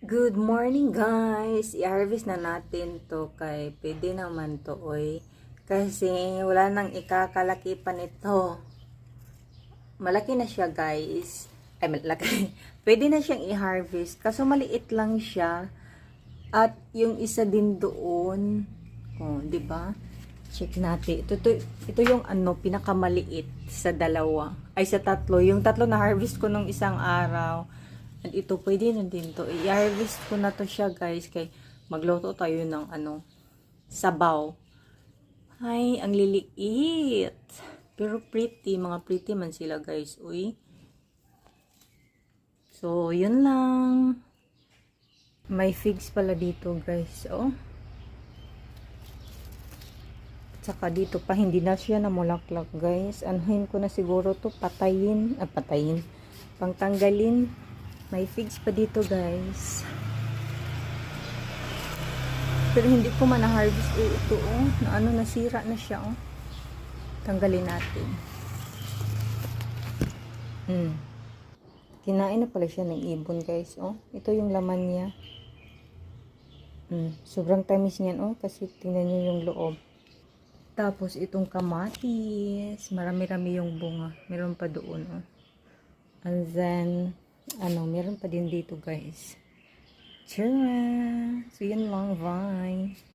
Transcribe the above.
Good morning guys! I-harvest na natin to kay pwede naman to oy. Kasi wala nang ikakalaki pa nito. Malaki na siya guys. Ay malaki. Pwede na siyang i-harvest. Kaso maliit lang siya. At yung isa din doon. Oh, 'di ba? Check natin. Ito yung pinakamaliit sa dalawa. Ay sa tatlo. Yung tatlo na harvest ko nung isang araw. At ito, pwede na din to. I-harvest ko na to siya, guys. Kay magluto tayo ng sabaw. Ay, ang liliit. Pero pretty. Mga pretty man sila, guys. Uy. So, yun lang. May figs pala dito, guys. Oh. Tsaka dito pa, hindi na siya namulaklak, guys. Anuhin ko na siguro to. Patayin. Patayin. Pangtanggalin. May figs pa dito guys. Pero hindi ko man na-harvest ito na nasira na siya Tanggalin natin. Kinain na pala siya ng ibon guys Ito yung laman niya. Sobrang tamis niyan kasi tingnan niyo yung loob. Tapos itong kamatis, marami-rami yung bunga. Meron pa doon And then meron pa din dito guys. Tara! So yun lang, bye!